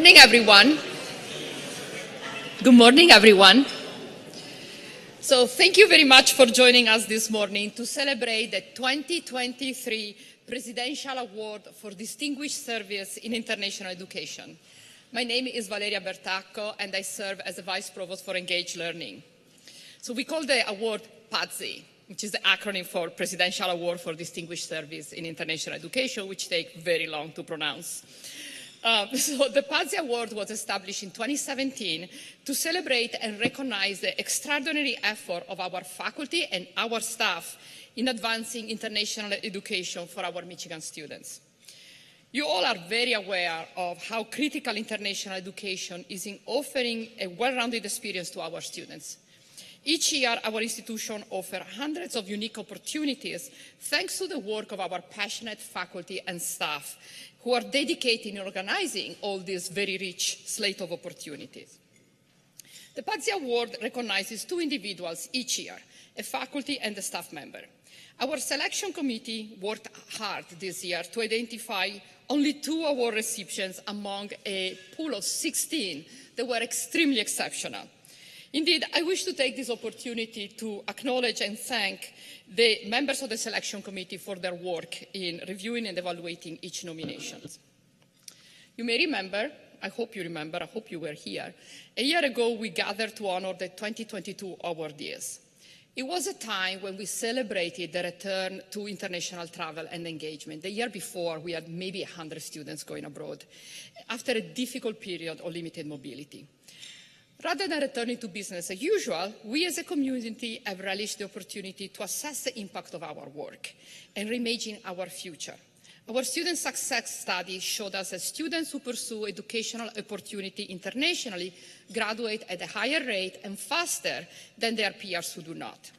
morning, everyone. Good morning, everyone. So thank you very much for joining us this morning to celebrate the 2023 Presidential Award for Distinguished Service in International Education. My name is Valeria Bertacco, and I serve as the Vice Provost for Engaged Learning. So we call the award PADSI, which is the acronym for Presidential Award for Distinguished Service in International Education, which takes very long to pronounce. So the PADSI Award was established in 2017 to celebrate and recognize the extraordinary effort of our faculty and our staff in advancing international education for our Michigan students. You all are very aware of how critical international education is in offering a well-rounded experience to our students. Each year, our institution offers hundreds of unique opportunities thanks to the work of our passionate faculty and staff who are dedicated in organizing all this very rich slate of opportunities. The PADSI Award recognizes two individuals each year, a faculty and a staff member. Our selection committee worked hard this year to identify only 2 award recipients among a pool of 16 that were extremely exceptional. Indeed, I wish to take this opportunity to acknowledge and thank the members of the selection committee for their work in reviewing and evaluating each nomination. You may remember, I hope you remember, I hope you were here, a year ago we gathered to honor the 2022 awardees. It was a time when we celebrated the return to international travel and engagement. The year before, we had maybe 100 students going abroad after a difficult period of limited mobility. Rather than returning to business as usual, we as a community have relished the opportunity to assess the impact of our work and reimagine our future. Our student success study showed us that students who pursue educational opportunity internationally graduate at a higher rate and faster than their peers who do not.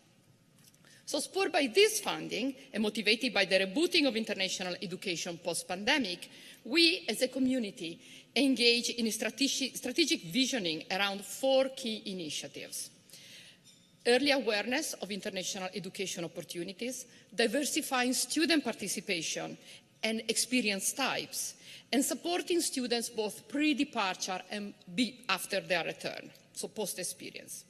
So spurred by this funding and motivated by the rebooting of international education post-pandemic, we as a community engage in strategic visioning around 4 key initiatives: early awareness of international education opportunities, diversifying student participation and experience types, and supporting students both pre-departure and after their return, so post-experience.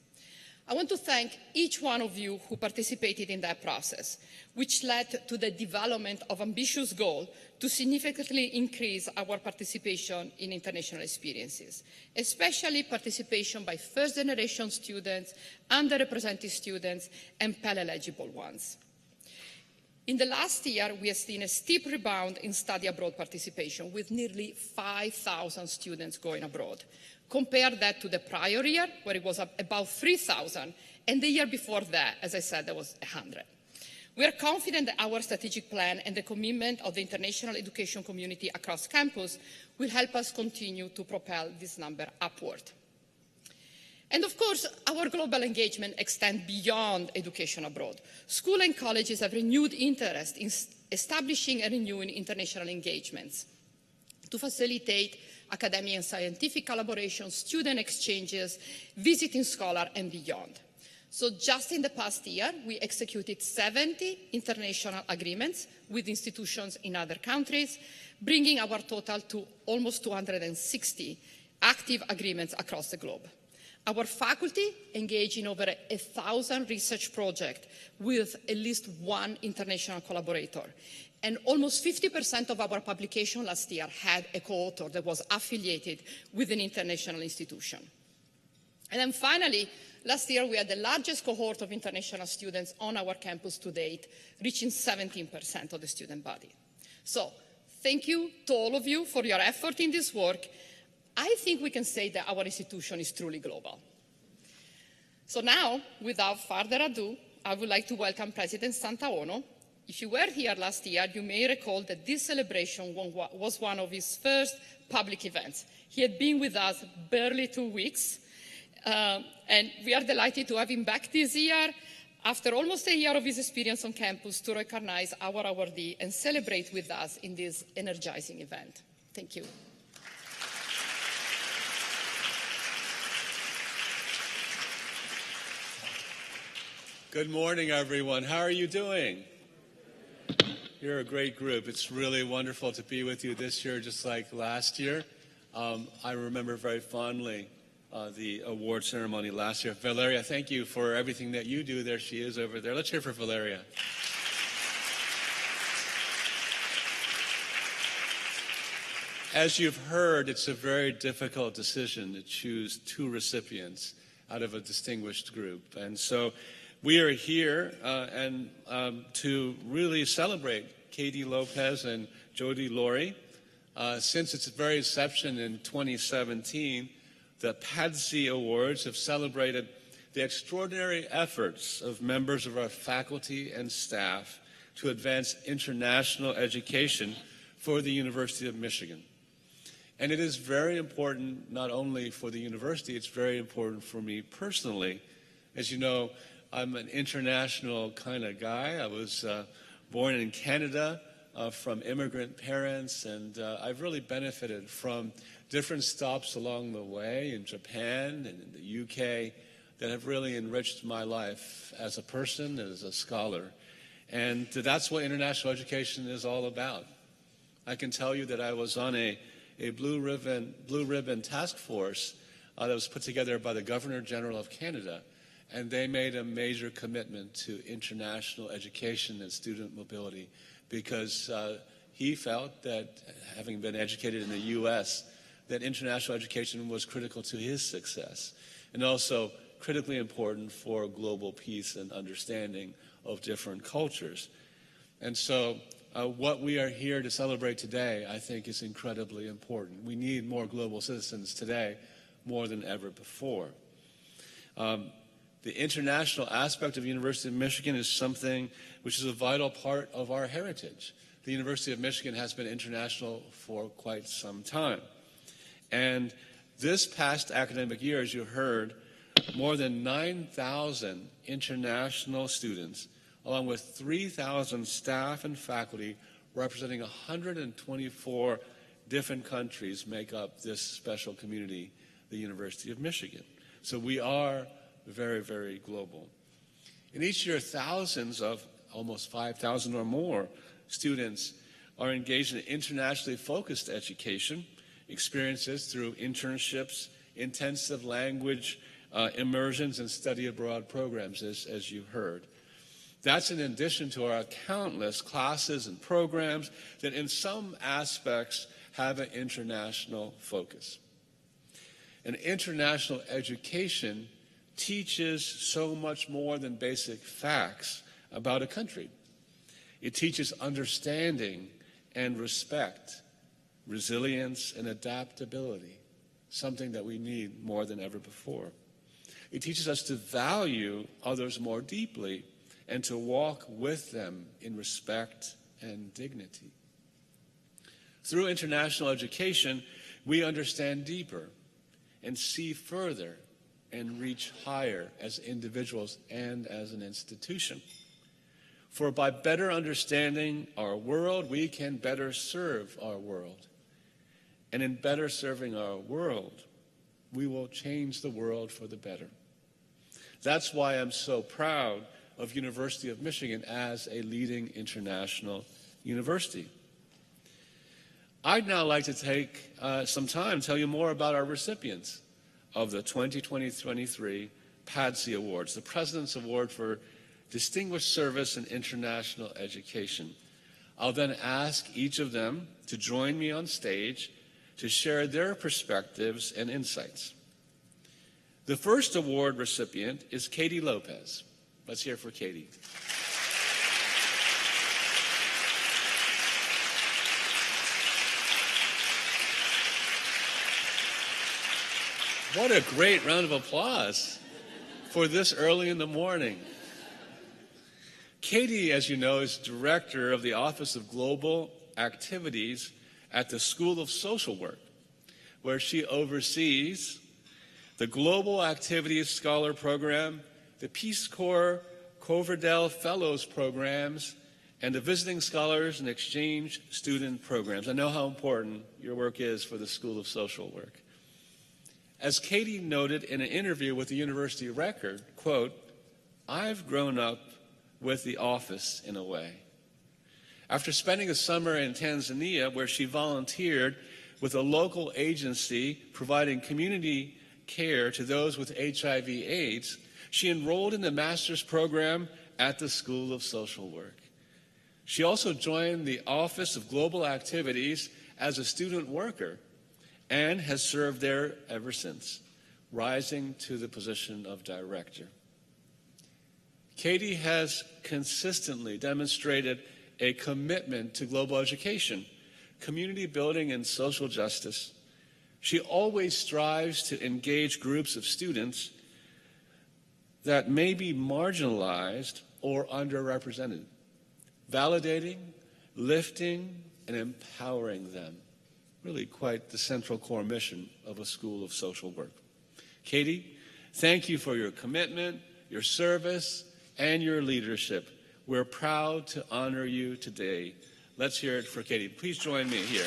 I want to thank each one of you who participated in that process, which led to the development of ambitious goals to significantly increase our participation in international experiences, especially participation by first-generation students, underrepresented students, and Pell-eligible ones. In the last year, we have seen a steep rebound in study abroad participation, with nearly 5,000 students going abroad. Compare that to the prior year, where it was about 3,000, and the year before that, as I said, there was 100. We are confident that our strategic plan and the commitment of the international education community across campus will help us continue to propel this number upward. And of course, our global engagement extends beyond education abroad. Schools and colleges have renewed interest in establishing and renewing international engagements to facilitate academic and scientific collaboration, student exchanges, visiting scholars, and beyond. So just in the past year, we executed 70 international agreements with institutions in other countries, bringing our total to almost 260 active agreements across the globe. Our faculty engage in over 1,000 research projects with at least one international collaborator. And almost 50% of our publication last year had a co-author that was affiliated with an international institution. And then finally, last year we had the largest cohort of international students on our campus to date, reaching 17% of the student body. So thank you to all of you for your effort in this work. I think we can say that our institution is truly global. So now, without further ado, I would like to welcome President Santaono. If you were here last year, you may recall that this celebration was one of his first public events. He had been with us barely 2 weeks, and we are delighted to have him back this year after almost a year of his experience on campus to recognize our awardee and celebrate with us in this energizing event. Thank you. Good morning, everyone. How are you doing? You're a great group. It's really wonderful to be with you this year, just like last year. I remember very fondly the award ceremony last year. Valeria, thank you for everything that you do. There she is over there. Let's hear for Valeria. As you've heard, it's a very difficult decision to choose two recipients out of a distinguished group. And so we are here to really celebrate Katie Lopez and Jody Laurie. Since its very inception in 2017, the PADSI Awards have celebrated the extraordinary efforts of members of our faculty and staff to advance international education for the University of Michigan. And it is very important not only for the university, it's very important for me personally. As you know, I'm an international kind of guy. I was born in Canada from immigrant parents, and I've really benefited from different stops along the way in Japan and in the UK that have really enriched my life as a person, as a scholar. And that's what international education is all about. I can tell you that I was on a blue ribbon task force that was put together by the Governor General of Canada, and they made a major commitment to international education and student mobility because he felt that, having been educated in the U.S., that international education was critical to his success and also critically important for global peace and understanding of different cultures. And so what we are here to celebrate today, I think, is incredibly important. We need more global citizens today more than ever before. The international aspect of the University of Michigan is something which is a vital part of our heritage. The University of Michigan has been international for quite some time. And this past academic year, as you heard, more than 9,000 international students, along with 3,000 staff and faculty representing 124 different countries, make up this special community, the University of Michigan. So we are very, very global. And each year, thousands of, almost 5,000 or more, students are engaged in internationally focused education experiences through internships, intensive language immersions, and study abroad programs, as you heard. That's in addition to our countless classes and programs that in some aspects have an international focus. And international education teaches so much more than basic facts about a country. It teaches understanding and respect, resilience and adaptability, something that we need more than ever before. It teaches us to value others more deeply and to walk with them in respect and dignity. Through international education, we understand deeper and see further and reach higher as individuals and as an institution. For by better understanding our world, we can better serve our world. And in better serving our world, we will change the world for the better. That's why I'm so proud of University of Michigan as a leading international university. I'd now like to take some time to tell you more about our recipients of the 2023 PADSI Awards, the President's Award for Distinguished Service in International Education. I'll then ask each of them to join me on stage to share their perspectives and insights. The first award recipient is Katie Lopez. Let's hear for Katie. What a great round of applause for this early in the morning. Katie, as you know, is director of the Office of Global Activities at the School of Social Work, where she oversees the Global Activities Scholar Program, the Peace Corps Coverdell Fellows Programs, and the Visiting Scholars and Exchange Student Programs. I know how important your work is for the School of Social Work. As Katie noted in an interview with the University Record, quote, "I've grown up with the office in a way." After spending a summer in Tanzania where she volunteered with a local agency providing community care to those with HIV/AIDS, she enrolled in the master's program at the School of Social Work. She also joined the Office of Global Activities as a student worker and has served there ever since, rising to the position of director. Katie has consistently demonstrated a commitment to global education, community building, and social justice. She always strives to engage groups of students that may be marginalized or underrepresented, validating, lifting, and empowering them. Really quite the central core mission of a School of Social Work. Katie, thank you for your commitment, your service, and your leadership. We're proud to honor you today. Let's hear it for Katie. Please join me here.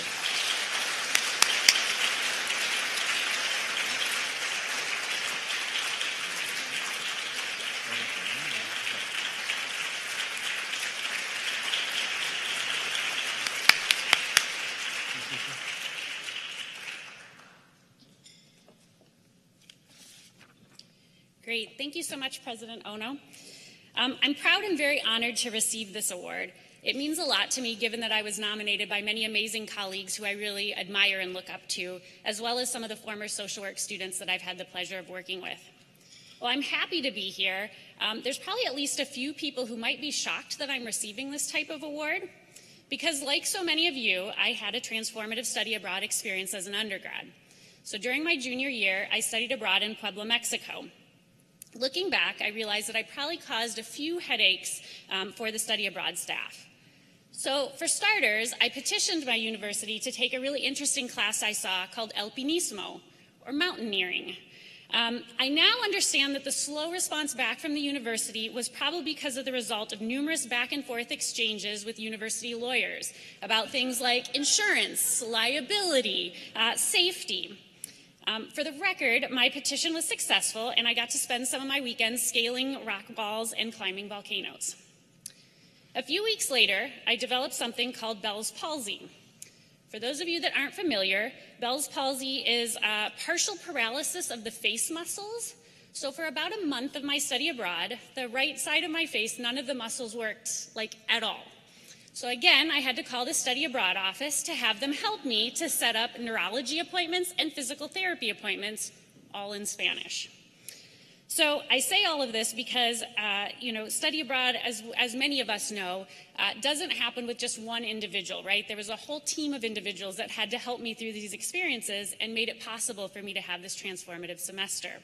Great. Thank you so much, President Ono. I'm proud and very honored to receive this award. It means a lot to me, given that I was nominated by many amazing colleagues who I really admire and look up to, as well as some of the former social work students that I've had the pleasure of working with. Well, I'm happy to be here. There's probably at least a few people who might be shocked that I'm receiving this type of award, because like so many of you, I had a transformative study abroad experience as an undergrad. So during my junior year, I studied abroad in Puebla, Mexico. Looking back, I realized that I probably caused a few headaches for the study abroad staff. So for starters, I petitioned my university to take a really interesting class I saw called Alpinismo, or mountaineering. I now understand that the slow response back from the university was probably because of the result of numerous back and forth exchanges with university lawyers about things like insurance, liability, safety. For the record, my petition was successful, and I got to spend some of my weekends scaling rock walls and climbing volcanoes. A few weeks later, I developed something called Bell's palsy. For those of you that aren't familiar, Bell's palsy is partial paralysis of the face muscles. So for about a month of my study abroad, the right side of my face, none of the muscles worked, like, at all. So again, I had to call the study abroad office to have them help me to set up neurology appointments and physical therapy appointments, all in Spanish. So I say all of this because, study abroad, as many of us know, doesn't happen with just one individual, right? There was a whole team of individuals that had to help me through these experiences and made it possible for me to have this transformative semester.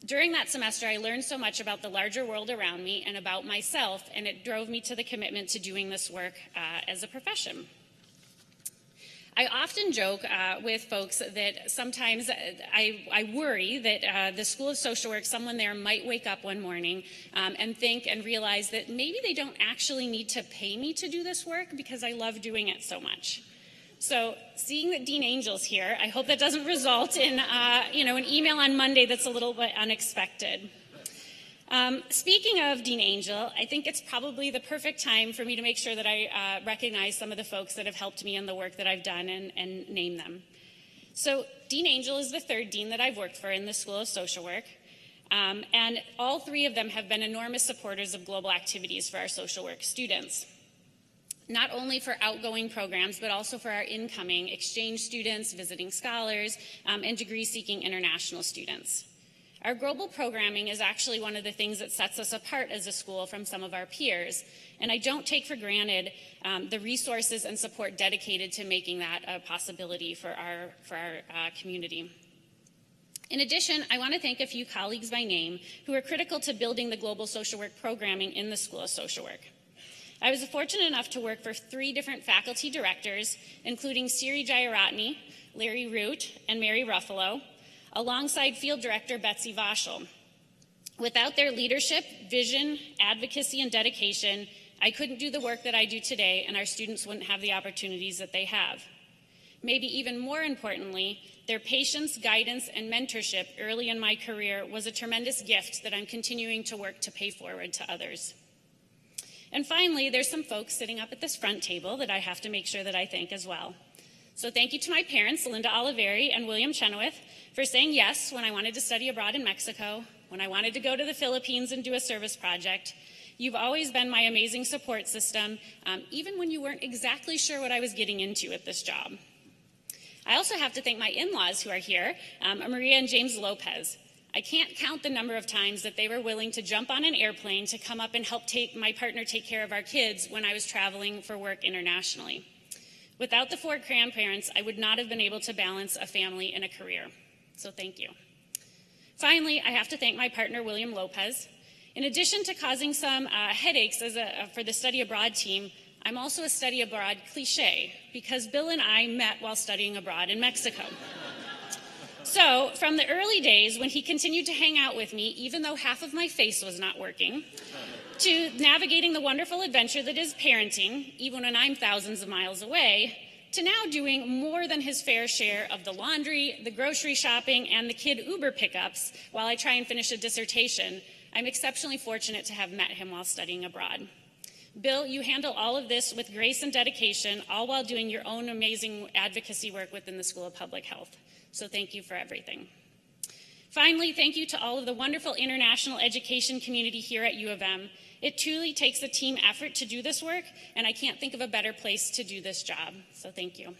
During that semester, I learned so much about the larger world around me and about myself, and it drove me to the commitment to doing this work as a profession. I often joke with folks that sometimes I worry that the School of Social Work, someone there might wake up one morning and think and realize that maybe they don't actually need to pay me to do this work because I love doing it so much. So seeing that Dean Angel's here, I hope that doesn't result in an email on Monday that's a little bit unexpected. Speaking of Dean Angel, I think it's probably the perfect time for me to make sure that I recognize some of the folks that have helped me in the work that I've done and name them. So Dean Angel is the third dean that I've worked for in the School of Social Work, and all three of them have been enormous supporters of global activities for our social work students. Not only for outgoing programs, but also for our incoming exchange students, visiting scholars, and degree-seeking international students. Our global programming is actually one of the things that sets us apart as a school from some of our peers, and I don't take for granted the resources and support dedicated to making that a possibility for our community. In addition, I want to thank a few colleagues by name who are critical to building the global social work programming in the School of Social Work. I was fortunate enough to work for 3 different faculty directors, including Siri Jayaratne, Larry Root, and Mary Ruffalo, alongside field director Betsy Vashel. Without their leadership, vision, advocacy, and dedication, I couldn't do the work that I do today, and our students wouldn't have the opportunities that they have. Maybe even more importantly, their patience, guidance, and mentorship early in my career was a tremendous gift that I'm continuing to work to pay forward to others. And finally, there's some folks sitting up at this front table that I have to make sure that I thank as well. So thank you to my parents, Linda Oliveri and William Chenoweth, for saying yes when I wanted to study abroad in Mexico, when I wanted to go to the Philippines and do a service project. You've always been my amazing support system, even when you weren't exactly sure what I was getting into at this job. I also have to thank my in-laws who are here, Maria and James Lopez. I can't count the number of times that they were willing to jump on an airplane to come up and help my partner take care of our kids when I was traveling for work internationally. Without the 4 grandparents, I would not have been able to balance a family and a career. So thank you. Finally, I have to thank my partner, William Lopez. In addition to causing some headaches for the study abroad team, I'm also a study abroad cliche because Bill and I met while studying abroad in Mexico. So from the early days when he continued to hang out with me, even though half of my face was not working, to navigating the wonderful adventure that is parenting, even when I'm thousands of miles away, to now doing more than his fair share of the laundry, the grocery shopping, and the kid Uber pickups while I try and finish a dissertation, I'm exceptionally fortunate to have met him while studying abroad. Bill, you handle all of this with grace and dedication, all while doing your own amazing advocacy work within the School of Public Health. So thank you for everything. Finally, thank you to all of the wonderful international education community here at U of M. It truly takes a team effort to do this work, and I can't think of a better place to do this job. So thank you.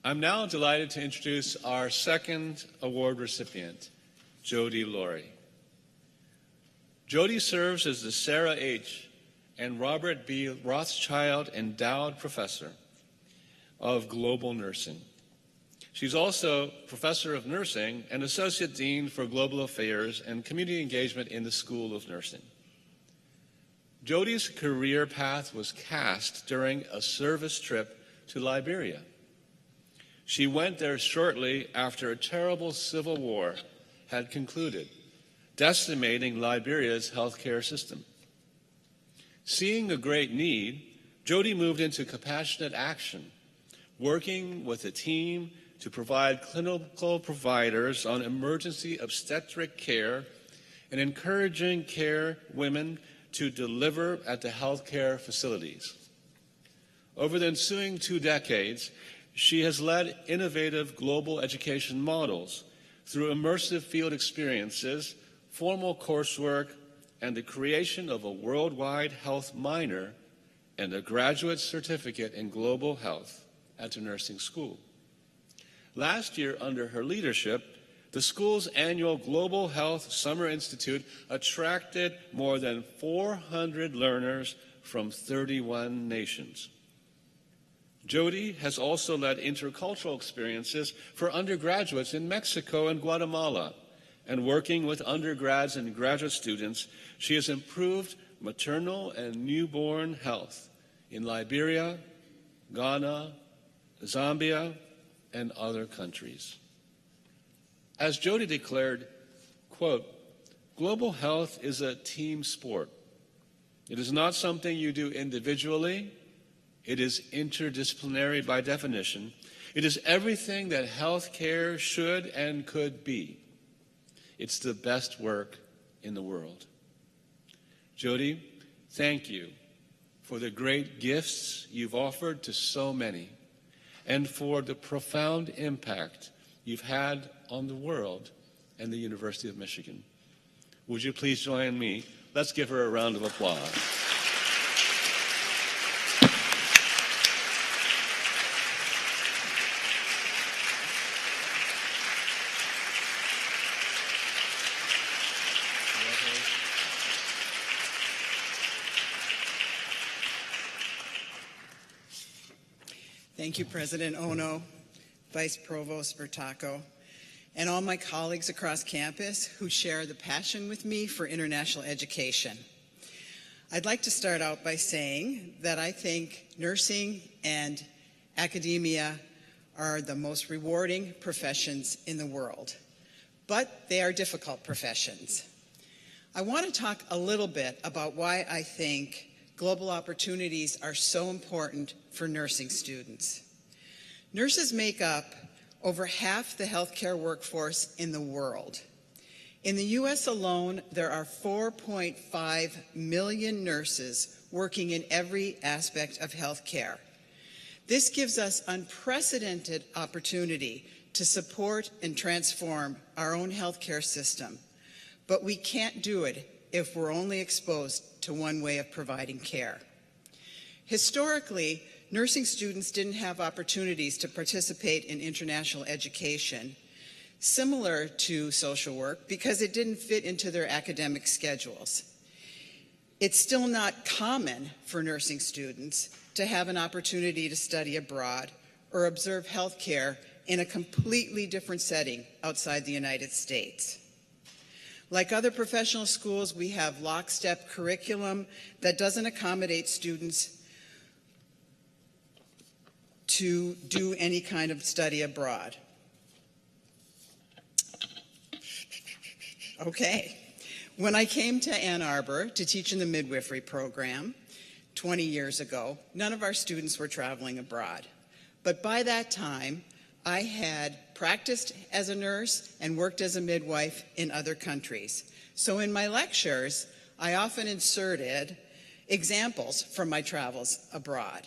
I'm now delighted to introduce our second award recipient, Jody Laurie. Jody serves as the Sarah H. and Robert B. Rothschild Endowed Professor of Global Nursing. She's also Professor of Nursing and Associate Dean for Global Affairs and Community Engagement in the School of Nursing. Jody's career path was cast during a service trip to Liberia. She went there shortly after a terrible civil war had concluded, decimating Liberia's healthcare system. Seeing a great need, Jody moved into compassionate action, working with a team to provide clinical providers on emergency obstetric care and encouraging care women to deliver at the healthcare facilities. Over the ensuing 2 decades, she has led innovative global education models through immersive field experiences, formal coursework, and the creation of a worldwide health minor and a graduate certificate in global health at the nursing school. Last year, under her leadership, the school's annual Global Health Summer Institute attracted more than 400 learners from 31 nations. Jody has also led intercultural experiences for undergraduates in Mexico and Guatemala, and working with undergrads and graduate students, she has improved maternal and newborn health in Liberia, Ghana, Zambia, and other countries. As Jody declared, quote, "Global health is a team sport. It is not something you do individually. It is interdisciplinary by definition. It is everything that healthcare should and could be. It's the best work in the world." Jody, thank you for the great gifts you've offered to so many and for the profound impact you've had on the world and the University of Michigan. Would you please join me? Let's give her a round of applause. Thank you, President Ono, Vice Provost Bertacco, and all my colleagues across campus who share the passion with me for international education. I'd like to start out by saying that I think nursing and academia are the most rewarding professions in the world, but they are difficult professions. I want to talk a little bit about why I think Global opportunities are so important for nursing students. Nurses make up over half the healthcare workforce in the world. In the U.S. alone, there are 4.5 million nurses working in every aspect of healthcare. This gives us unprecedented opportunity to support and transform our own healthcare system, but we can't do it if we're only exposed to one way of providing care. Historically, nursing students didn't have opportunities to participate in international education, similar to social work, because it didn't fit into their academic schedules. It's still not common for nursing students to have an opportunity to study abroad or observe healthcare in a completely different setting outside the United States. Like other professional schools, we have lockstep curriculum that doesn't accommodate students to do any kind of study abroad. Okay. When I came to Ann Arbor to teach in the midwifery program 20 years ago, none of our students were traveling abroad. But by that time, I had practiced as a nurse and worked as a midwife in other countries. So in my lectures, I often inserted examples from my travels abroad,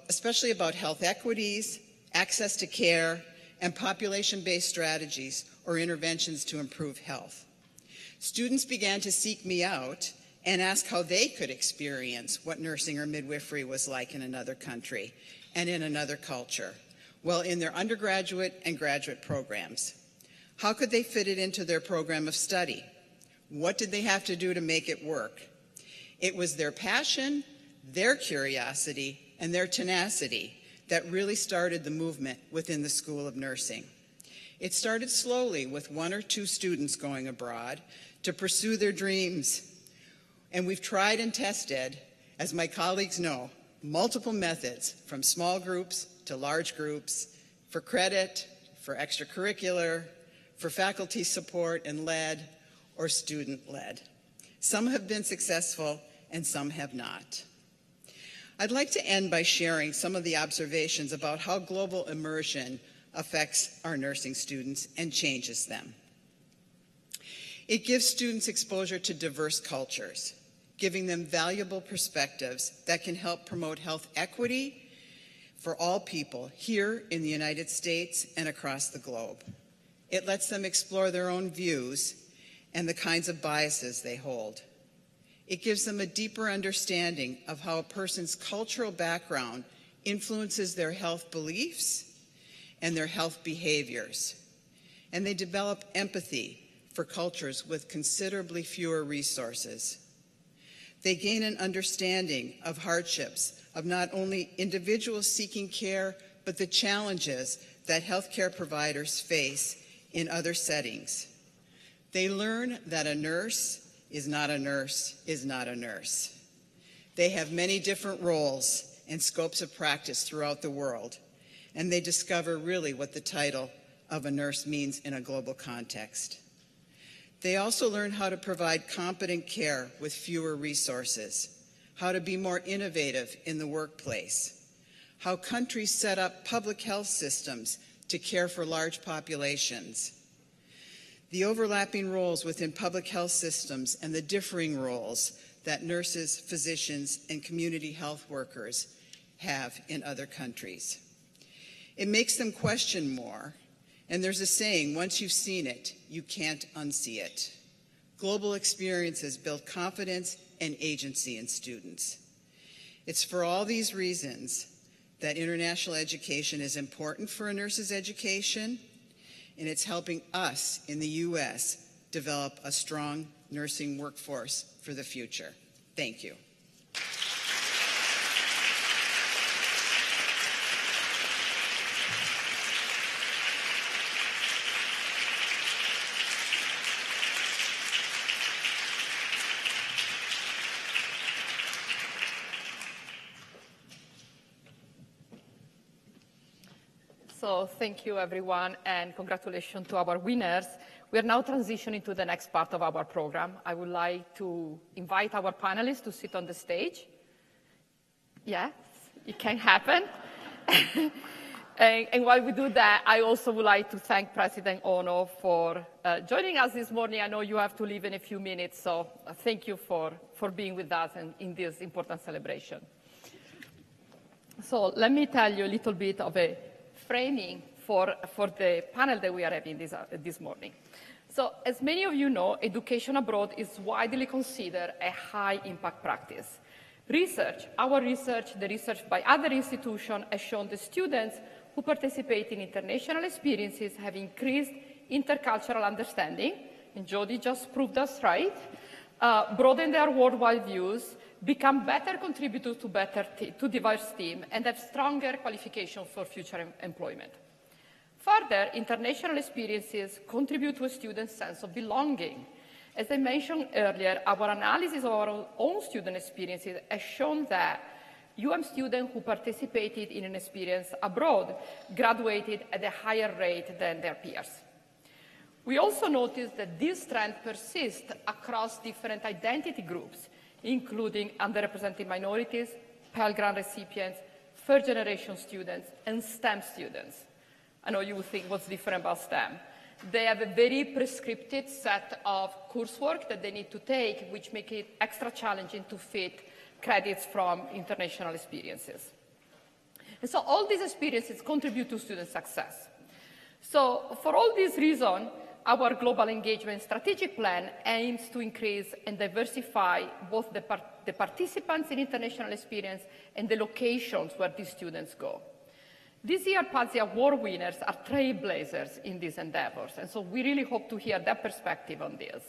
especially about health equities, access to care, and population-based strategies or interventions to improve health. Students began to seek me out and ask how they could experience what nursing or midwifery was like in another country and in another culture. Well, in their undergraduate and graduate programs. How could they fit it into their program of study? What did they have to do to make it work? It was their passion, their curiosity, and their tenacity that really started the movement within the School of Nursing. It started slowly with 1 or 2 students going abroad to pursue their dreams. And we've tried and tested, as my colleagues know, multiple methods from small groups to large groups, for credit, for extracurricular, for faculty support and led, or student-led. Some have been successful and some have not. I'd like to end by sharing some of the observations about how global immersion affects our nursing students and changes them. It gives students exposure to diverse cultures, giving them valuable perspectives that can help promote health equity for all people here in the United States and across the globe. It lets them explore their own views and the kinds of biases they hold. It gives them a deeper understanding of how a person's cultural background influences their health beliefs and their health behaviors. And they develop empathy for cultures with considerably fewer resources. They gain an understanding of hardships of not only individuals seeking care, but the challenges that healthcare providers face in other settings. They learn that a nurse is not a nurse is not a nurse. They have many different roles and scopes of practice throughout the world, and they discover really what the title of a nurse means in a global context. They also learn how to provide competent care with fewer resources, how to be more innovative in the workplace, how countries set up public health systems to care for large populations, the overlapping roles within public health systems and the differing roles that nurses, physicians, and community health workers have in other countries. It makes them question more, and there's a saying, once you've seen it, you can't unsee it. Global experiences build confidence and agency in students. It's for all these reasons that international education is important for a nurse's education, and it's helping us in the U.S. develop a strong nursing workforce for the future. Thank you. So thank you, everyone, and congratulations to our winners. We are now transitioning to the next part of our program. I would like to invite our panelists to sit on the stage. Yes, it can happen. And while we do that, I also would like to thank President Ono for joining us this morning. I know you have to leave in a few minutes, so thank you for being with us in this important celebration. So let me tell you a little bit of a framing for the panel that we are having this morning. So as many of you know, education abroad is widely considered a high-impact practice. Our research, the research by other institutions, has shown the students who participate in international experiences have increased intercultural understanding, and Jody just proved us right, broaden their worldwide views, become better contributors to diverse teams, and have stronger qualifications for future employment. Further, international experiences contribute to a student's sense of belonging. As I mentioned earlier, our analysis of our own student experiences has shown that students who participated in an experience abroad graduated at a higher rate than their peers. We also noticed that this trend persists across different identity groups, including underrepresented minorities, Pell Grant recipients, first-generation students, and STEM students. I know you would think what's different about STEM. They have a very prescripted set of coursework that they need to take, which make it extra challenging to fit credits from international experiences. And so all these experiences contribute to student success. So for all these reasons, our global engagement strategic plan aims to increase and diversify both the participants in international experience and the locations where these students go. This year, Pazzi Award winners are trailblazers in these endeavors, and so we really hope to hear their perspective on this.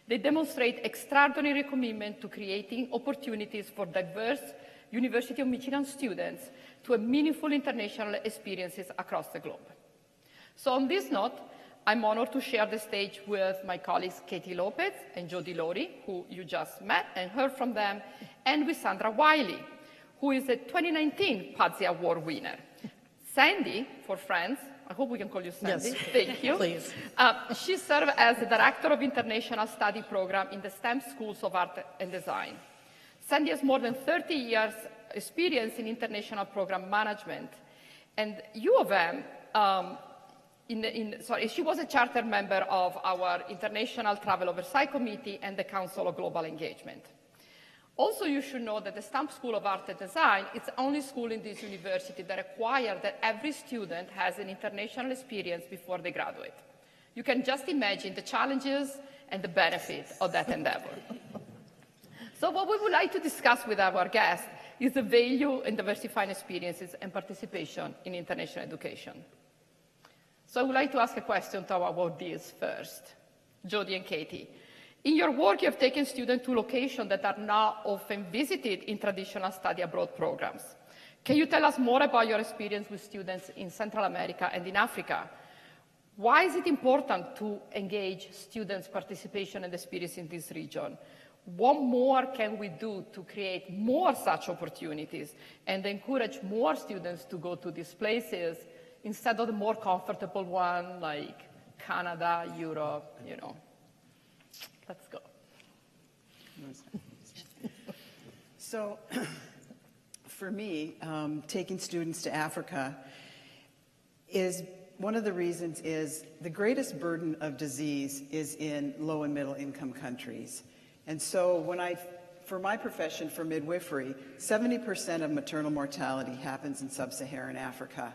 They demonstrate extraordinary commitment to creating opportunities for diverse University of Michigan students to have meaningful international experiences across the globe. So on this note, I'm honored to share the stage with my colleagues Katie Lopez and Jody Laurie, who you just met and heard from them, and with Sandra Wiley, who is a 2019 Pazzi Award winner. Sandy, for friends, I hope we can call you Sandy. Yes. Thank you. Please. She served as the Director of International Study Program in the STEM Schools of Art and Design. Sandy has more than 30 years experience in international program management. And U of M, she was a charter member of our International Travel Oversight Committee and the Council of Global Engagement. Also, you should know that the STEM School of Art and Design is the only school in this university that requires that every student has an international experience before they graduate. You can just imagine the challenges and the benefits of that endeavor. So what we would like to discuss with our guests is the value in diversifying experiences and participation in international education. So I would like to ask a question to our awardees first, Jody and Katie. In your work, you have taken students to locations that are not often visited in traditional study abroad programs. Can you tell us more about your experience with students in Central America and in Africa? Why is it important to engage students' participation and experience in this region? What more can we do to create more such opportunities and encourage more students to go to these places instead of the more comfortable one like Canada, Europe, you know? Let's go. So for me, taking students to Africa is one of the reasons is the greatest burden of disease is in low and middle income countries. And so for my profession, for midwifery, 70% of maternal mortality happens in sub-Saharan Africa.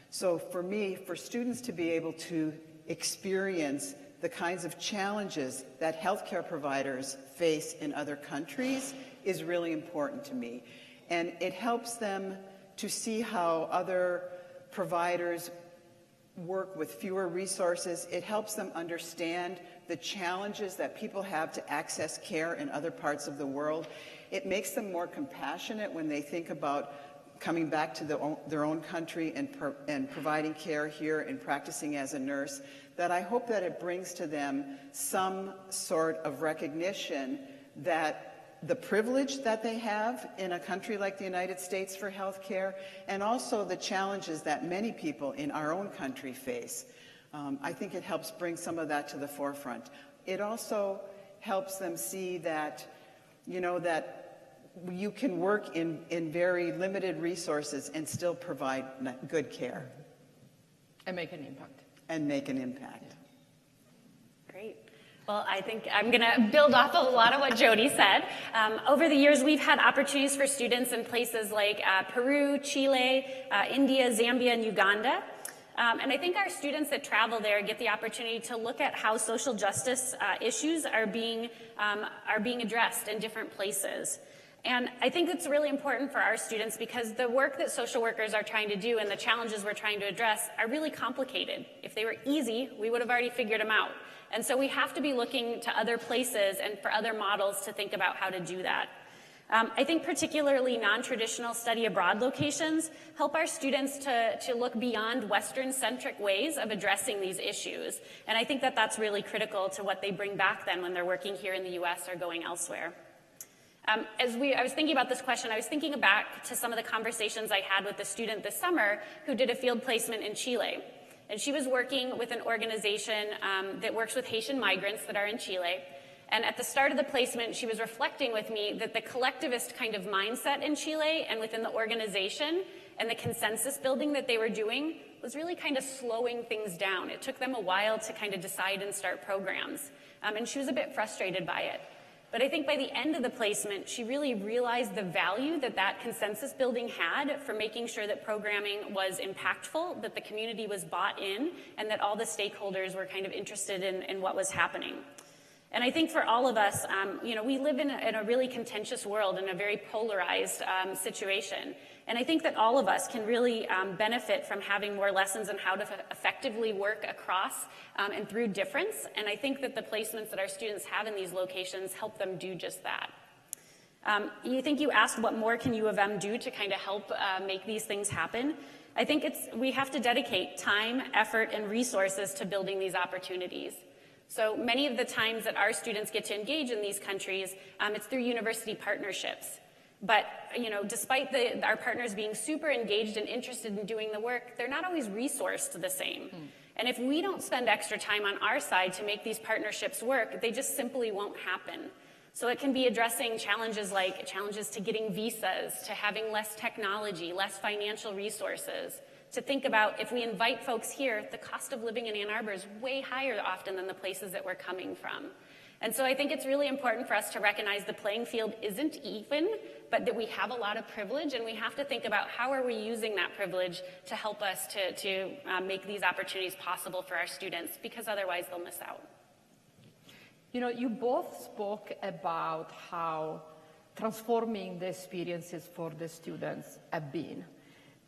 So for me, for students to be able to experience the kinds of challenges that healthcare providers face in other countries is really important to me. And it helps them to see how other providers work with fewer resources. It helps them understand the challenges that people have to access care in other parts of the world. It makes them more compassionate when they think about coming back to their own country and providing care here and practicing as a nurse, that I hope that it brings to them some sort of recognition that the privilege that they have in a country like the United States for health care, and also the challenges that many people in our own country face. I think it helps bring some of that to the forefront. It also helps them see that, you know, that you can work in very limited resources and still provide good care. And make an impact. And make an impact. Great. Well, I think I'm going to build off a lot of what Jody said. Over the years, we've had opportunities for students in places like Peru, Chile, India, Zambia, and Uganda. And I think our students that travel there get the opportunity to look at how social justice issues are being addressed in different places. And I think it's really important for our students because the work that social workers are trying to do and the challenges we're trying to address are really complicated. If they were easy, we would have already figured them out. And so we have to be looking to other places and for other models to think about how to do that. I think particularly non-traditional study abroad locations help our students to look beyond Western-centric ways of addressing these issues. And I think that that's really critical to what they bring back then when they're working here in the US or going elsewhere. I was thinking about this question, I was thinking back to some of the conversations I had with a student this summer who did a field placement in Chile. And she was working with an organization that works with Haitian migrants that are in Chile. And at the start of the placement, she was reflecting with me that the collectivist kind of mindset in Chile and within the organization and the consensus building that they were doing was really kind of slowing things down. It took them a while to kind of decide and start programs. And she was a bit frustrated by it. But I think by the end of the placement, she really realized the value that that consensus building had for making sure that programming was impactful, that the community was bought in, and that all the stakeholders were kind of interested in what was happening. And I think for all of us, we live in a really contentious world, in a very polarized situation. And I think that all of us can really benefit from having more lessons on how to effectively work across and through difference. And I think that the placements that our students have in these locations help them do just that. You asked what more can U of M do to kind of help make these things happen. I think we have to dedicate time, effort, and resources to building these opportunities. So many of the times that our students get to engage in these countries, it's through university partnerships. But, despite our partners being super engaged and interested in doing the work, they're not always resourced the same. And if we don't spend extra time on our side to make these partnerships work, they just simply won't happen. So it can be addressing challenges like challenges to getting visas, to having less technology, less financial resources, to think about if we invite folks here, the cost of living in Ann Arbor is way higher often than the places that we're coming from. And so I think it's really important for us to recognize the playing field isn't even, but that we have a lot of privilege, and we have to think about how are we using that privilege to help us to make these opportunities possible for our students, because otherwise they'll miss out. You both spoke about how transforming the experiences for the students have been.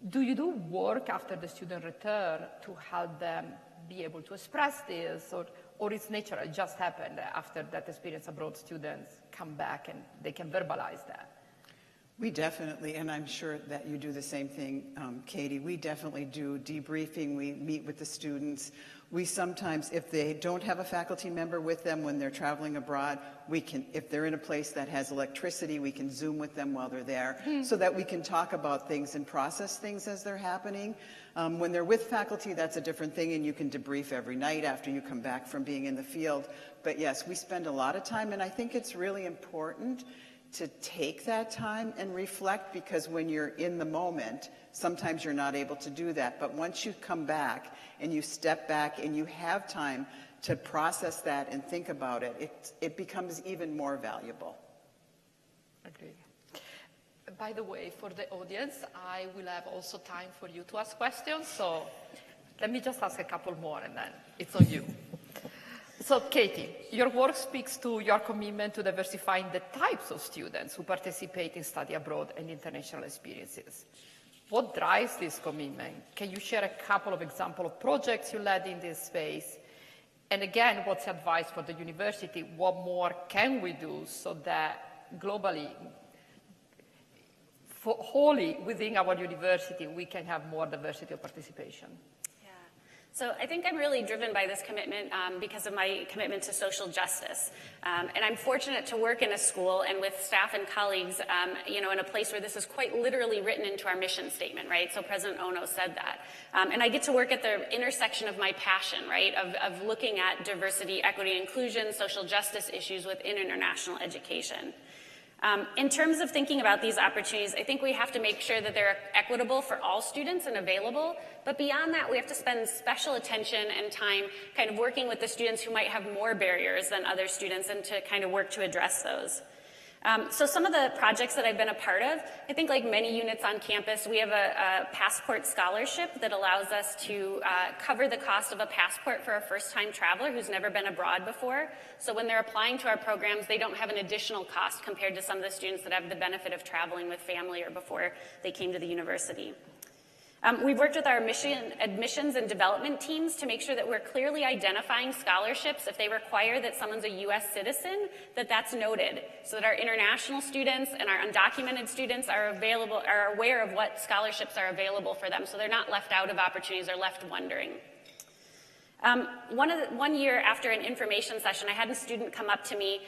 Do you do work after the student return to help them be able to express this, or it's natural, it just happened after that experience abroad, students come back and they can verbalize that? We definitely, and I'm sure that you do the same thing, Katie, we definitely do debriefing. We meet with the students. We sometimes, if they don't have a faculty member with them when they're traveling abroad, we can, if they're in a place that has electricity, we can Zoom with them while they're there so that we can talk about things and process things as they're happening. When they're with faculty, that's a different thing, and you can debrief every night after you come back from being in the field. But yes, we spend a lot of time, and I think it's really important to take that time and reflect, because when you're in the moment, sometimes you're not able to do that. But once you come back and you step back and you have time to process that and think about it, it becomes even more valuable. Agreed. By the way, for the audience, I will have also time for you to ask questions. So let me just ask a couple more and then it's on you. So, Katie, your work speaks to your commitment to diversifying the types of students who participate in study abroad and international experiences. What drives this commitment? Can you share a couple of examples of projects you led in this space? And again, what's your advice for the university? What more can we do so that globally, wholly within our university, we can have more diversity of participation? So I think I'm really driven by this commitment because of my commitment to social justice. And I'm fortunate to work in a school and with staff and colleagues, in a place where this is quite literally written into our mission statement, right? So President Ono said that. And I get to work at the intersection of my passion, right, of looking at diversity, equity, inclusion, social justice issues within international education. In terms of thinking about these opportunities, I think we have to make sure that they're equitable for all students and available. But beyond that, we have to spend special attention and time kind of working with the students who might have more barriers than other students and to kind of work to address those. So some of the projects that I've been a part of, I think like many units on campus, we have a passport scholarship that allows us to cover the cost of a passport for a first-time traveler who's never been abroad before. So when they're applying to our programs, they don't have an additional cost compared to some of the students that have the benefit of traveling with family or before they came to the university. We've worked with our admissions and development teams to make sure that we're clearly identifying scholarships if they require that someone's a U.S. citizen, that's noted, so that our international students and our undocumented students are aware of what scholarships are available for them, so they're not left out of opportunities or left wondering. One year after an information session, I had a student come up to me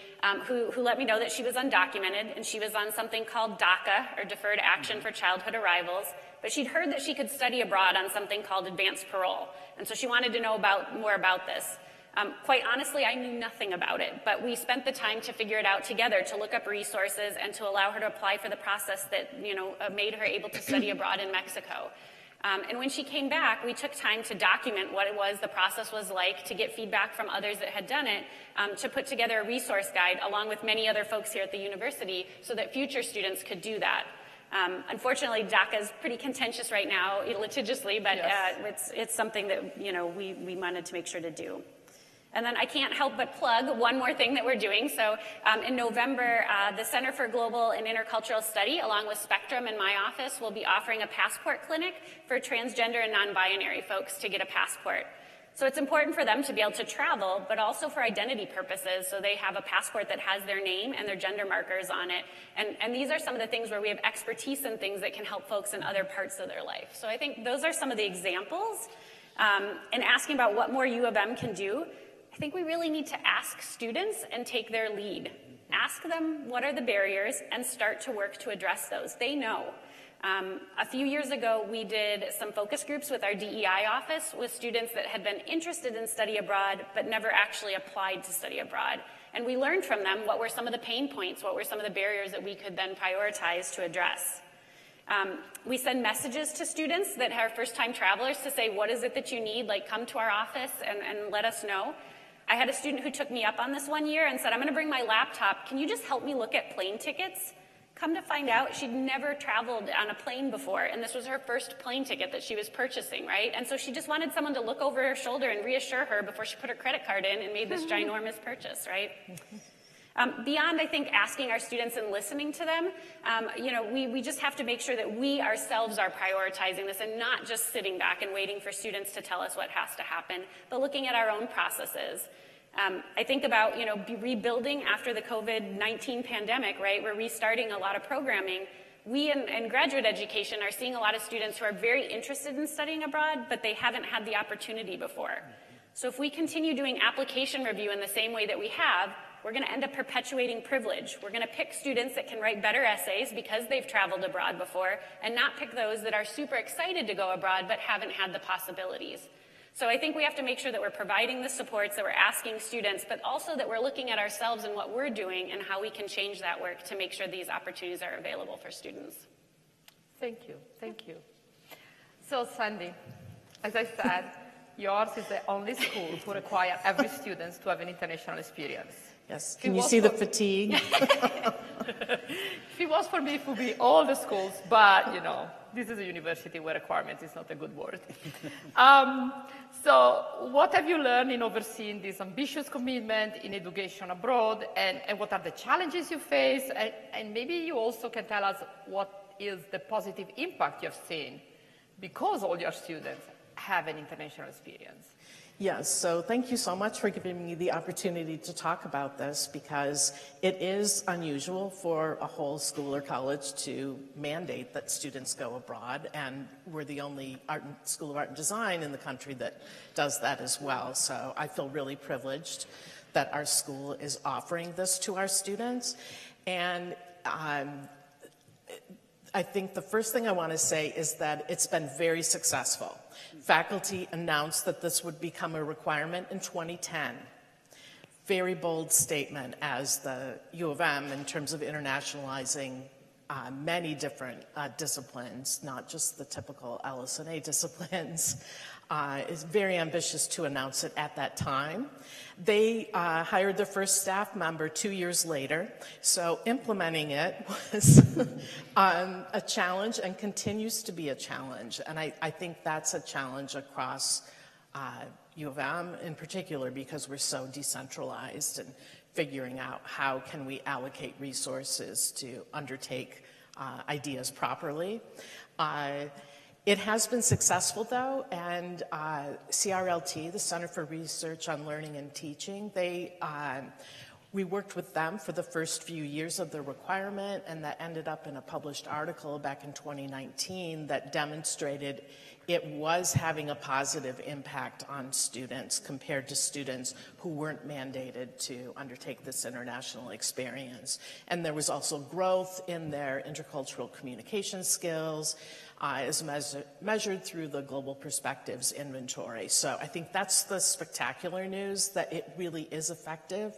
who let me know that she was undocumented and she was on something called DACA, or Deferred Action for Childhood Arrivals, but she'd heard that she could study abroad on something called advanced parole, and so she wanted to know more about this. Quite honestly, I knew nothing about it, but we spent the time to figure it out together, to look up resources and to allow her to apply for the process that made her able to study abroad in Mexico. And when she came back, we took time to document what the process was like, to get feedback from others that had done it, to put together a resource guide along with many other folks here at the university so that future students could do that. Unfortunately, DACA is pretty contentious right now, litigiously, but yes. It's something that we wanted to make sure to do. And then I can't help but plug one more thing that we're doing. So in November, the Center for Global and Intercultural Study, along with Spectrum in my office, will be offering a passport clinic for transgender and non-binary folks to get a passport. So it's important for them to be able to travel, but also for identity purposes, so they have a passport that has their name and their gender markers on it. And these are some of the things where we have expertise in things that can help folks in other parts of their life. So I think those are some of the examples. And asking about what more U of M can do, I think we really need to ask students and take their lead. Ask them what are the barriers and start to work to address those. They know. A few years ago, we did some focus groups with our DEI office with students that had been interested in study abroad but never actually applied to study abroad. And we learned from them what were some of the pain points, what were some of the barriers that we could then prioritize to address. We send messages to students that are first-time travelers to say, what is it that you need? Like, come to our office and let us know. I had a student who took me up on this one year and said, I'm going to bring my laptop. Can you just help me look at plane tickets? Come to find out, she'd never traveled on a plane before, and this was her first plane ticket that she was purchasing, right? And so she just wanted someone to look over her shoulder and reassure her before she put her credit card in and made this ginormous purchase, right? Beyond, I think, asking our students and listening to them, we just have to make sure that we ourselves are prioritizing this and not just sitting back and waiting for students to tell us what has to happen, but looking at our own processes. I think about, rebuilding after the COVID-19 pandemic, right? We're restarting a lot of programming. We in graduate education are seeing a lot of students who are very interested in studying abroad, but they haven't had the opportunity before. So if we continue doing application review in the same way that we have, we're going to end up perpetuating privilege. We're going to pick students that can write better essays because they've traveled abroad before, and not pick those that are super excited to go abroad but haven't had the possibilities. So I think we have to make sure that we're providing the supports, that we're asking students, but also that we're looking at ourselves and what we're doing and how we can change that work to make sure these opportunities are available for students. Thank you. Thank you. So, Sandy, as I said, yours is the only school who requires every student to have an international experience. Yes. Can you see the fatigue? If it was for me, it would be all the schools, but, this is a university where requirement is not a good word. So what have you learned in overseeing this ambitious commitment in education abroad, and what are the challenges you face? And maybe you also can tell us what is the positive impact you have seen because all your students have an international experience. Yes, so thank you so much for giving me the opportunity to talk about this, because it is unusual for a whole school or college to mandate that students go abroad, and we're the only School of Art and Design in the country that does that as well. So I feel really privileged that our school is offering this to our students. And I think the first thing I want to say is that it's been very successful. Faculty announced that this would become a requirement in 2010. very bold statement as the U of M in terms of internationalizing many different disciplines, not just the typical LS&A disciplines, is very ambitious to announce it at that time. They hired their first staff member 2 years later, so implementing it was a challenge and continues to be a challenge. And I think that's a challenge across U of M in particular, because we're so decentralized and figuring out how can we allocate resources to undertake ideas properly. It has been successful, though, and CRLT, the Center for Research on Learning and Teaching, we worked with them for the first few years of the requirement, and that ended up in a published article back in 2019 that demonstrated it was having a positive impact on students compared to students who weren't mandated to undertake this international experience. And there was also growth in their intercultural communication skills, as measured through the Global Perspectives Inventory. So I think that's the spectacular news, that it really is effective.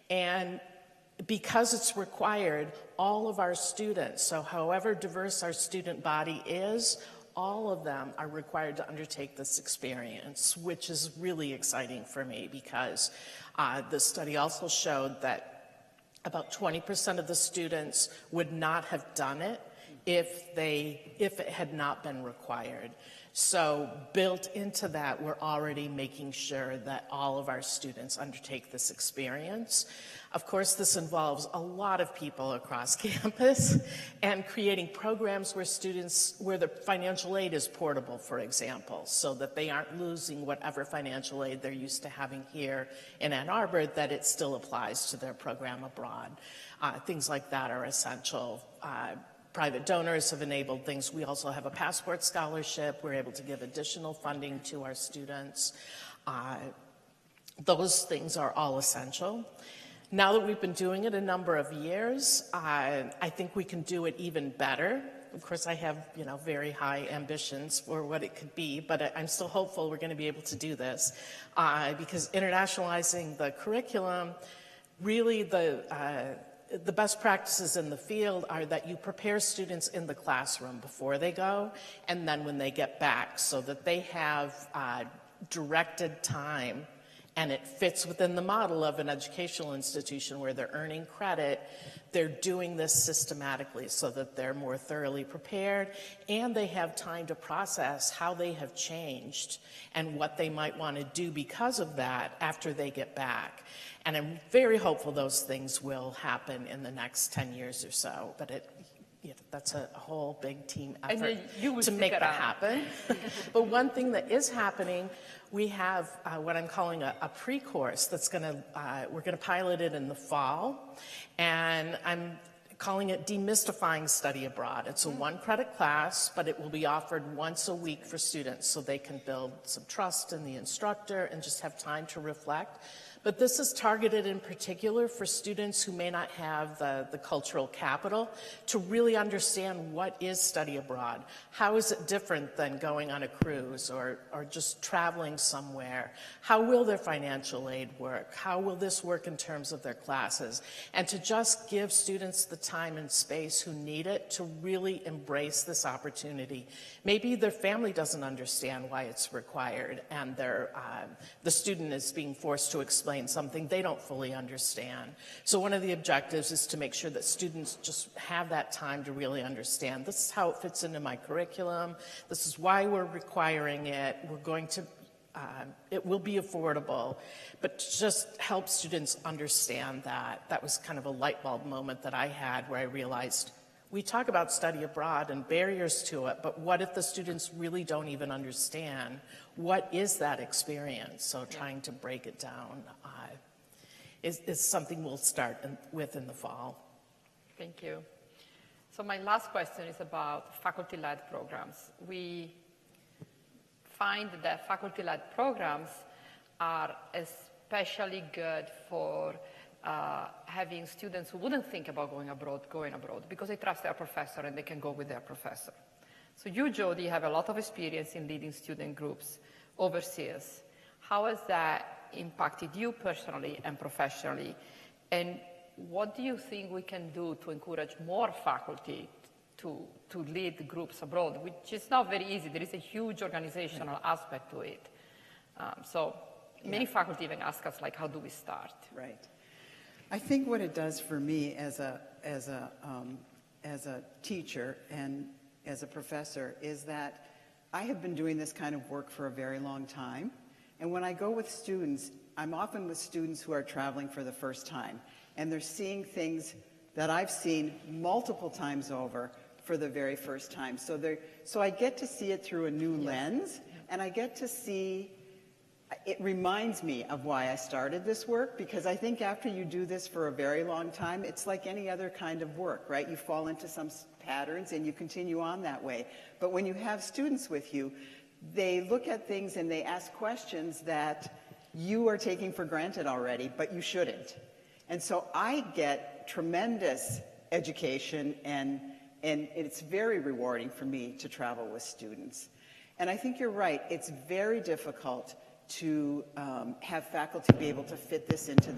And because it's required, all of our students, so however diverse our student body is, all of them are required to undertake this experience, which is really exciting for me, because the study also showed that about 20% of the students would not have done it if it had not been required. So built into that, we're already making sure that all of our students undertake this experience. Of course, this involves a lot of people across campus and creating programs where the financial aid is portable, for example, so that they aren't losing whatever financial aid they're used to having here in Ann Arbor, that it still applies to their program abroad. Things like that are essential. Private donors have enabled things. We also have a passport scholarship. We're able to give additional funding to our students. Those things are all essential. Now that we've been doing it a number of years, I think we can do it even better. Of course, I have, very high ambitions for what it could be, but I'm still hopeful we're going to be able to do this, because internationalizing the curriculum, really the best practices in the field are that you prepare students in the classroom before they go, and then when they get back, so that they have directed time, and it fits within the model of an educational institution where they're earning credit. They're doing this systematically so that they're more thoroughly prepared, and they have time to process how they have changed and what they might want to do because of that after they get back. And I'm very hopeful those things will happen in the next 10 years or so, but that's a whole big team effort to make that happen. But one thing that is happening, we have what I'm calling a pre-course that's we're gonna pilot it in the fall, and I'm calling it Demystifying Study Abroad. It's a one-credit class, but it will be offered once a week for students so they can build some trust in the instructor and just have time to reflect. But this is targeted in particular for students who may not have the cultural capital to really understand what is study abroad. How is it different than going on a cruise or just traveling somewhere? How will their financial aid work? How will this work in terms of their classes? And to just give students the time and space who need it to really embrace this opportunity. Maybe their family doesn't understand why it's required, and the student is being forced to explain something they don't fully understand. So one of the objectives is to make sure that students just have that time to really understand. This is how it fits into my curriculum. This is why we're requiring it. We're going to, it will be affordable, but to just help students understand that. That was kind of a light bulb moment that I had where I realized we talk about study abroad and barriers to it, but what if the students really don't even understand what is that experience? So trying to break it down is something we'll start with in the fall. Thank you. So my last question is about faculty-led programs. We find that faculty-led programs are especially good for having students who wouldn't think about going abroad, because they trust their professor and they can go with their professor. So you, Jody, have a lot of experience in leading student groups overseas. How has that impacted you personally and professionally? And what do you think we can do to encourage more faculty to lead groups abroad, which is not very easy. There is a huge organizational aspect to it. So many faculty even ask us, like, how do we start? Right. I think what it does for me as a teacher and as a professor is that I have been doing this kind of work for a very long time. And when I go with students, I'm often with students who are traveling for the first time. And they're seeing things that I've seen multiple times over for the very first time. So I get to see it through a new lens, and I get to see, it reminds me of why I started this work, because I think after you do this for a very long time, it's like any other kind of work, right? You fall into some patterns and you continue on that way. But when you have students with you, they look at things and they ask questions that you are taking for granted already, but you shouldn't. And so I get tremendous education, and it's very rewarding for me to travel with students. And I think you're right, it's very difficult to have faculty be able to fit this into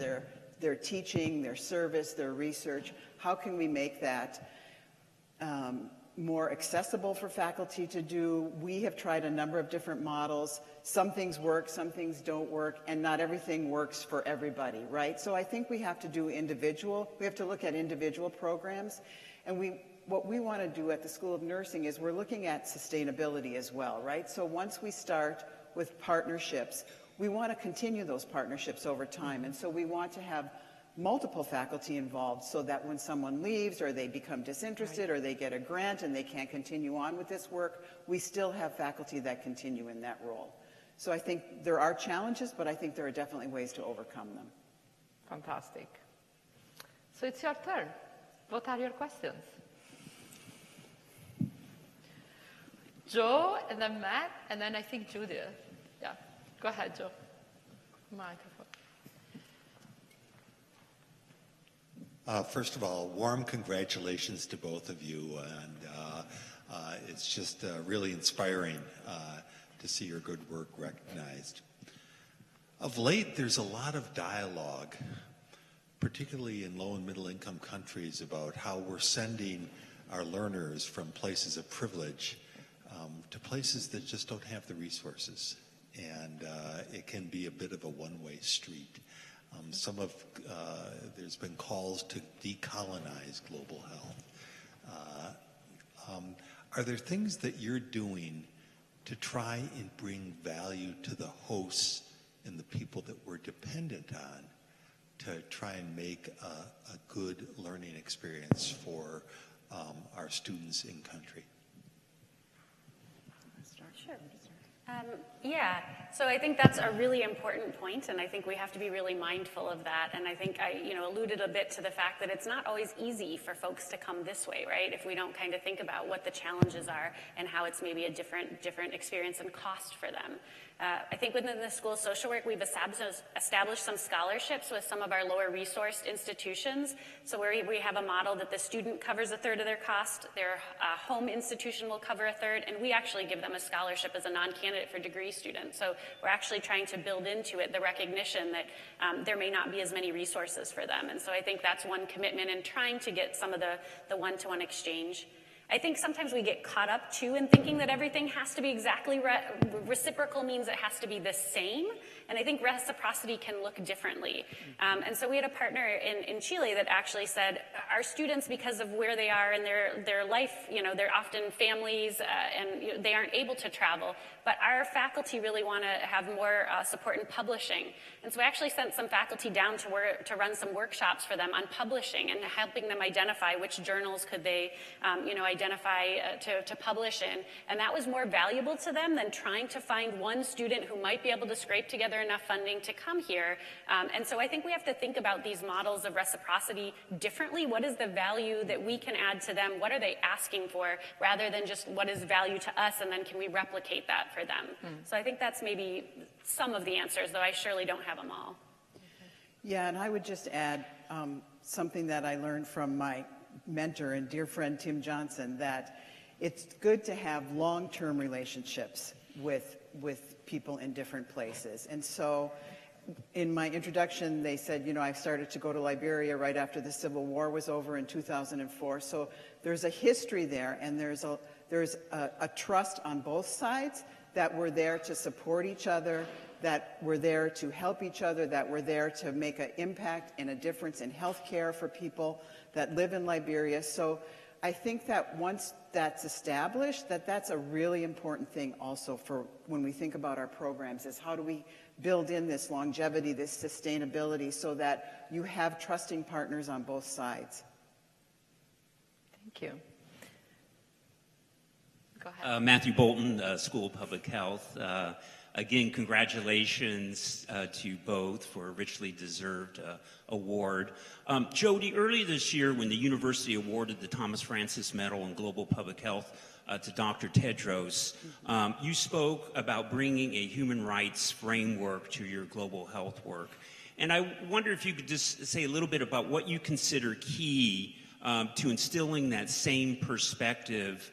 their teaching, their service, their research. How can we make that more accessible for faculty to do? We have tried a number of different models. Some things work, some things don't work, and not everything works for everybody, right? So I think we have to do we have to look at individual programs. And what we want to do at the School of Nursing is we're looking at sustainability as well, right? So once we start with partnerships, we want to continue those partnerships over time. And so we want to have multiple faculty involved so that when someone leaves or they become disinterested or they get a grant and they can't continue on with this work, we still have faculty that continue in that role. So I think there are challenges, but I think there are definitely ways to overcome them. Fantastic. So it's your turn. What are your questions? Joe, and then Matt, and then I think Judith. Yeah, go ahead, Joe. Microphone. First of all, warm congratulations to both of you, and it's just really inspiring to see your good work recognized. Of late, there's a lot of dialogue, particularly in low and middle income countries, about how we're sending our learners from places of privilege to places that just don't have the resources. And it can be a bit of a one-way street. There's been calls to decolonize global health. Are there things that you're doing to try and bring value to the hosts and the people that we're dependent on to try and make a good learning experience for our students in country? Sure. Yeah, so I think that's a really important point, and I think we have to be really mindful of that. And I think I alluded a bit to the fact that it's not always easy for folks to come this way, right? If we don't kind of think about what the challenges are and how it's maybe a different experience and cost for them. I think within the School of Social Work, we've established some scholarships with some of our lower resourced institutions. So where we have a model that the student covers a third of their cost, their home institution will cover a third, and we actually give them a scholarship as a non-candidate for degree student. So we're actually trying to build into it the recognition that there may not be as many resources for them. And so I think that's one commitment in trying to get some of the one-to-one exchange. I think sometimes we get caught up, too, in thinking that everything has to be exactly reciprocal means it has to be the same. And I think reciprocity can look differently. And so we had a partner in Chile that actually said, our students, because of where they are in their life, they're often families and they aren't able to travel. But our faculty really want to have more support in publishing. And so we actually sent some faculty down to run some workshops for them on publishing and helping them identify which journals could they, identify to publish in. And that was more valuable to them than trying to find one student who might be able to scrape together enough funding to come here. And so I think we have to think about these models of reciprocity differently. What is the value that we can add to them? What are they asking for, rather than just what is value to us, and then can we replicate that for them? So I think that's maybe some of the answers, though I surely don't have them all. Yeah, and I would just add something that I learned from my mentor and dear friend Tim Johnson, that it's good to have long-term relationships with people in different places. And so in my introduction, they said, you know, I started to go to Liberia right after the Civil War was over in 2004. So there's a history there, and there's a trust on both sides that we're there to support each other, that we're there to help each other, that we're there to make an impact and a difference in health care for people that live in Liberia. So I think that once that's established, that's a really important thing also for when we think about our programs, is how do we build in this longevity, this sustainability, so that you have trusting partners on both sides. Thank you. Go ahead. Matthew Bolton, School of Public Health. Again, congratulations to both for a richly deserved award. Jody, earlier this year when the university awarded the Thomas Francis Medal in Global Public Health to Dr. Tedros, you spoke about bringing a human rights framework to your global health work. And I wonder if you could just say a little bit about what you consider key to instilling that same perspective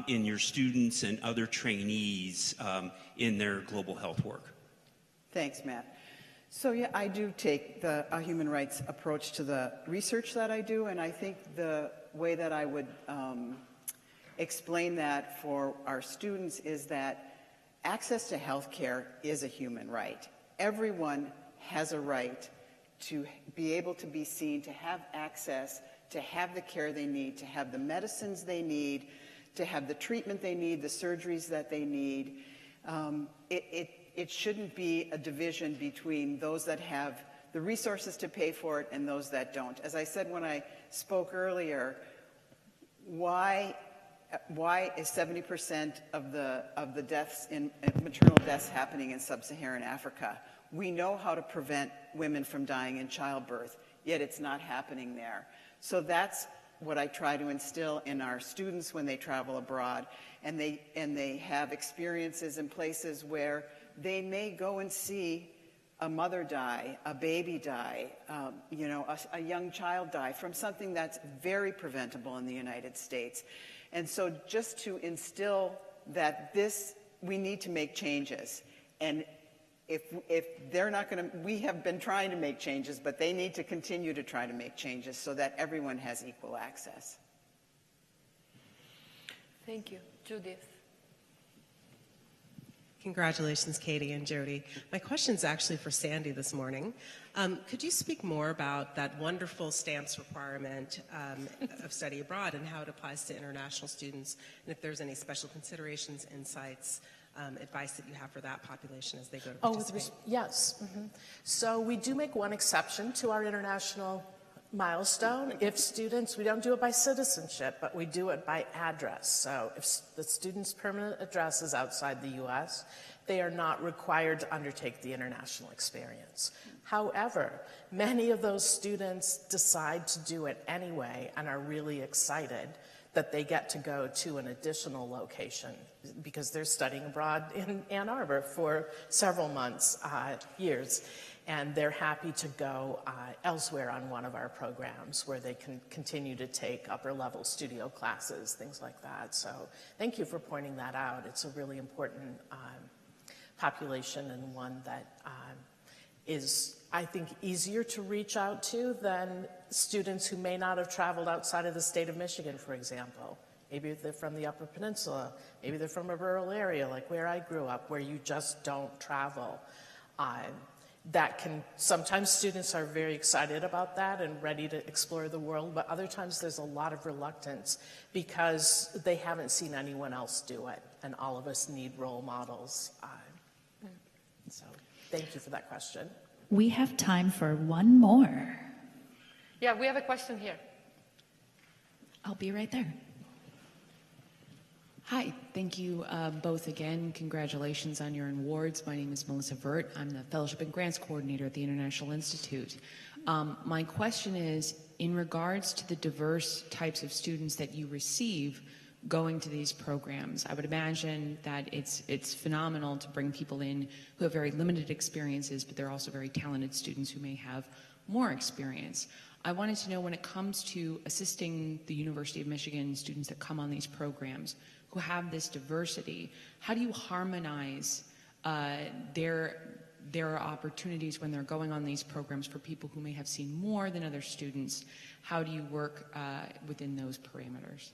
in your students and other trainees in their global health work. Thanks, Matt. So yeah, I do take a human rights approach to the research that I do, and I think the way that I would explain that for our students is that access to health care is a human right. Everyone has a right to be able to be seen, to have access, to have the care they need, to have the medicines they need, to have the treatment they need, the surgeries that they need. It shouldn't be a division between those that have the resources to pay for it and those that don't. As I said when I spoke earlier, why is 70% of the deaths in maternal deaths happening in sub-Saharan Africa? We know how to prevent women from dying in childbirth, yet it's not happening there. So that's what I try to instill in our students when they travel abroad, and they have experiences in places where they may go and see a mother die, a baby die, a young child die from something that's very preventable in the United States. And so just to instill that we need to make changes. And if they're not going to, we have been trying to make changes, but they need to continue to try to make changes so that everyone has equal access. Thank you. Judith. Congratulations, Katie and Jody. My question is actually for Sandy this morning. Could you speak more about that wonderful stamps requirement of study abroad and how it applies to international students, and if there's any special considerations, insights, advice that you have for that population as they go to participate? Yes. Mm-hmm. So we do make one exception to our international milestone. If students, we don't do it by citizenship, but we do it by address. So if the student's permanent address is outside the U.S., they are not required to undertake the international experience. However, many of those students decide to do it anyway and are really excited that they get to go to an additional location because they're studying abroad in Ann Arbor for several months, years. And they're happy to go elsewhere on one of our programs where they can continue to take upper-level studio classes, things like that. So thank you for pointing that out. It's a really important population and one that is, I think, easier to reach out to than students who may not have traveled outside of the state of Michigan, for example. Maybe they're from the Upper Peninsula. Maybe they're from a rural area like where I grew up, where you just don't travel. Sometimes students are very excited about that and ready to explore the world, but other times there's a lot of reluctance because they haven't seen anyone else do it, and all of us need role models. So thank you for that question. We have time for one more. Yeah, we have a question here. I'll be right there. Hi, thank you both again. Congratulations on your awards. My name is Melissa Vert. I'm the Fellowship and Grants Coordinator at the International Institute. My question is, in regards to the diverse types of students that you receive going to these programs, I would imagine that it's phenomenal to bring people in who have very limited experiences, but they're also very talented students who may have more experience. I wanted to know, when it comes to assisting the University of Michigan students that come on these programs who have this diversity, how do you harmonize there are opportunities when they're going on these programs for people who may have seen more than other students. How do you work within those parameters?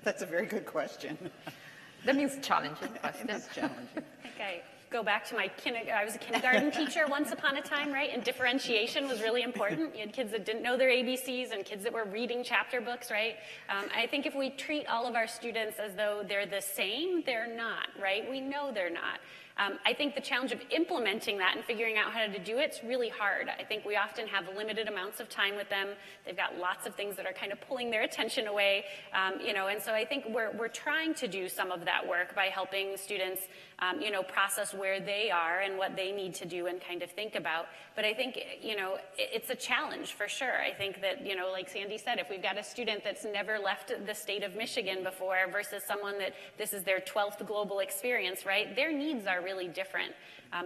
That's a very good question. That means challenging question. That's challenging. I think I go back to I was a kindergarten teacher once upon a time, right? And differentiation was really important. You had kids that didn't know their ABCs and kids that were reading chapter books, right? I think if we treat all of our students as though they're the same, they're not, right? We know they're not. I think the challenge of implementing that and figuring out how to do it's really hard. I think we often have limited amounts of time with them. They've got lots of things that are kind of pulling their attention away, and so I think we're trying to do some of that work by helping students, process where they are and what they need to do and kind of think about. But I think, it's a challenge for sure. I think that, like Sandy said, if we've got a student that's never left the state of Michigan before versus someone that this is their 12th global experience, right, their needs are really different.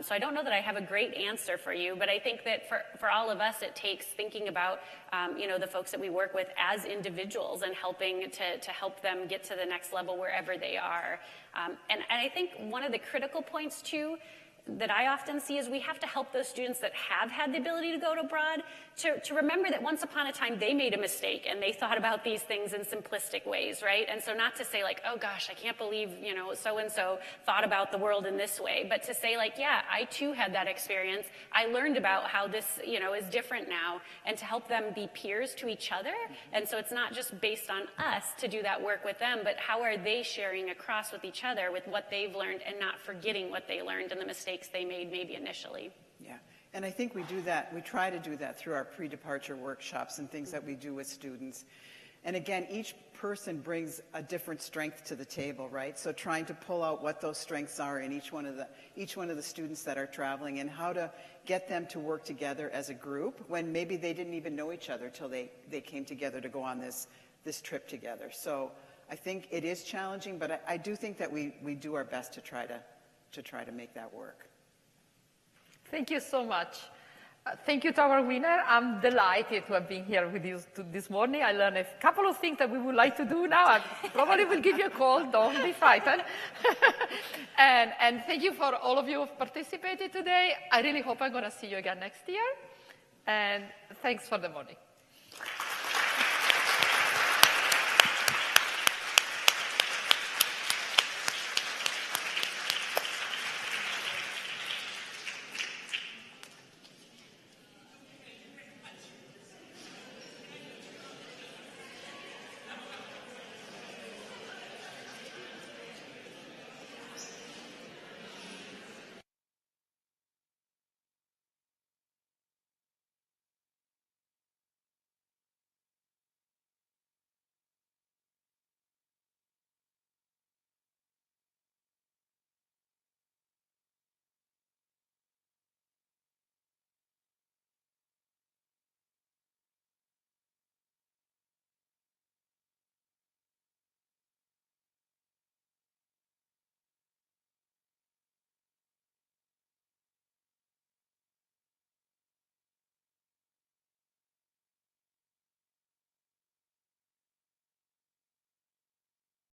So I don't know that I have a great answer for you, but I think that for all of us, it takes thinking about, the folks that we work with as individuals and helping to help them get to the next level wherever they are. And I think one of the critical points, too, that I often see is we have to help those students that have had the ability to go abroad to remember that once upon a time they made a mistake and they thought about these things in simplistic ways, right? And so not to say like, oh gosh, I can't believe, so-and-so thought about the world in this way, but to say like, yeah, I too had that experience. I learned about how this, is different now, and to help them be peers to each other. And so it's not just based on us to do that work with them, but how are they sharing across with each other with what they've learned and not forgetting what they learned and the mistakes they made maybe initially. Yeah, and I think we do that, we try to do that through our pre-departure workshops and things that we do with students. And again, each person brings a different strength to the table, right? So trying to pull out what those strengths are in each one of the students that are traveling and how to get them to work together as a group when maybe they didn't even know each other till they came together to go on this trip together. So I think it is challenging, but I do think that we do our best to try to make that work. Thank you so much. Thank you to our winner. I'm delighted to have been here with you this morning. I learned a couple of things that we would like to do now. I probably will give you a call. Don't be frightened. and thank you for all of you who have participated today. I really hope I'm going to see you again next year. And thanks for the morning.